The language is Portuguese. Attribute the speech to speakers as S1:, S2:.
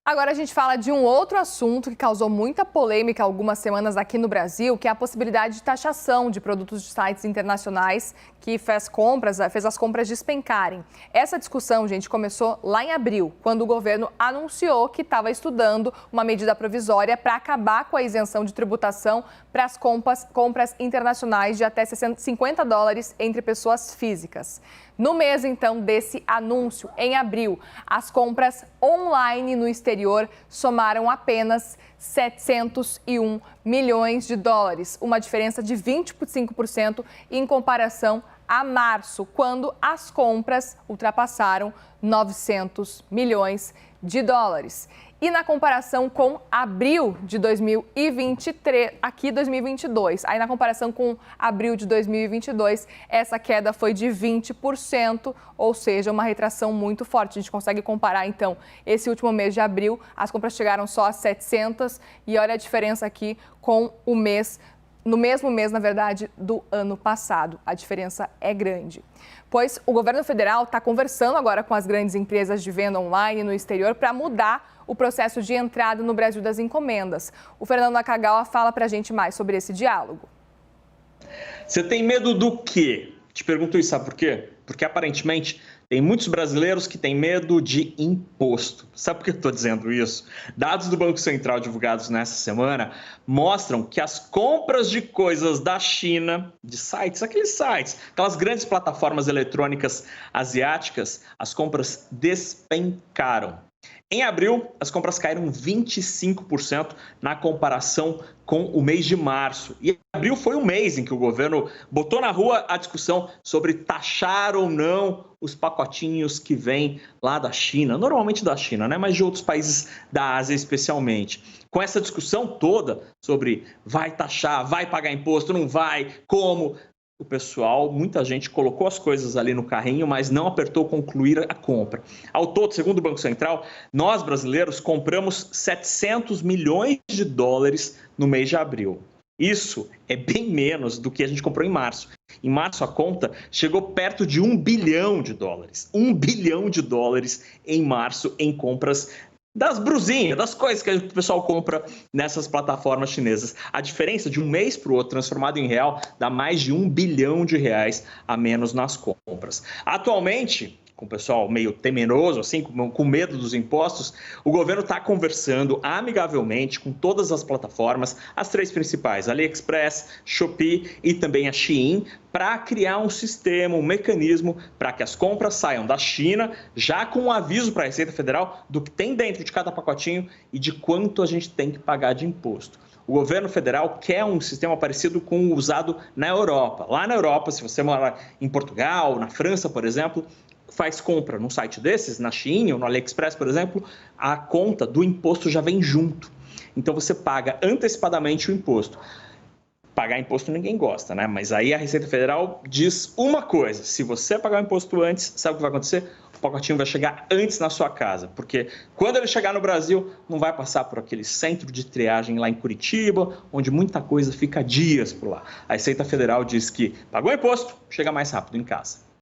S1: Agora a gente fala de um outro assunto que causou muita polêmica há algumas semanas aqui no Brasil, que é a possibilidade de taxação de produtos de sites internacionais que fez as compras despencarem. Essa discussão, gente, começou lá em abril, quando o governo anunciou que estava estudando uma medida provisória para acabar com a isenção de tributação para as compras internacionais de até $50 entre pessoas físicas. No mês, então, desse anúncio, em abril, as compras online no exterior somaram apenas $701 milhões, uma diferença de 25% em comparação a março, quando as compras ultrapassaram $900 milhões. E na comparação com abril de 2023, aqui 2022, aí na comparação com abril de 2022, essa queda foi de 20%, ou seja, uma retração muito forte. A gente consegue comparar, então, esse último mês de abril, as compras chegaram só a 700 e olha a diferença aqui com o mês, no mesmo mês, na verdade, do ano passado. A diferença é grande. Pois o governo federal está conversando agora com as grandes empresas de venda online no exterior para mudar o processo de entrada no Brasil das encomendas. O Fernando Nakagawa fala para a gente mais sobre esse diálogo.
S2: Você tem medo do quê? Te pergunto isso, sabe por quê? Porque aparentemente tem muitos brasileiros que têm medo de imposto. Sabe por que eu estou dizendo isso? Dados do Banco Central divulgados nessa semana mostram que as compras de coisas da China, de sites, aquelas grandes plataformas eletrônicas asiáticas, as compras despencaram. Em abril, as compras caíram 25% na comparação com o mês de março. E abril foi um mês em que o governo botou na rua a discussão sobre taxar ou não os pacotinhos que vêm lá da China, normalmente da China, né? Mas de outros países da Ásia especialmente. Com essa discussão toda sobre vai taxar, vai pagar imposto, não vai, como... O pessoal, muita gente colocou as coisas ali no carrinho, mas não apertou concluir a compra. Ao todo, segundo o Banco Central, nós brasileiros compramos $700 milhões no mês de abril. Isso é bem menos do que a gente comprou em março. Em março, a conta chegou perto de $1 bilhão. $1 bilhão em março em compras das brusinhas, das coisas que o pessoal compra nessas plataformas chinesas. A diferença de um mês para o outro, transformado em real, dá mais de R$1 bilhão a menos nas compras. Atualmente, com o pessoal meio temeroso, assim, com medo dos impostos, o governo está conversando amigavelmente com todas as plataformas, as três principais, AliExpress, Shopee e também a Shein, para criar um sistema, um mecanismo para que as compras saiam da China, já com um aviso para a Receita Federal do que tem dentro de cada pacotinho e de quanto a gente tem que pagar de imposto. O governo federal quer um sistema parecido com o usado na Europa. Lá na Europa, se você mora em Portugal, na França, por exemplo, faz compra num site desses, na Shein ou no AliExpress, por exemplo, a conta do imposto já vem junto. Então você paga antecipadamente o imposto. Pagar imposto ninguém gosta, né? Mas aí a Receita Federal diz uma coisa: se você pagar o imposto antes, sabe o que vai acontecer? O pacotinho vai chegar antes na sua casa, porque quando ele chegar no Brasil, não vai passar por aquele centro de triagem lá em Curitiba, onde muita coisa fica dias por lá. A Receita Federal diz que pagou o imposto, chega mais rápido em casa.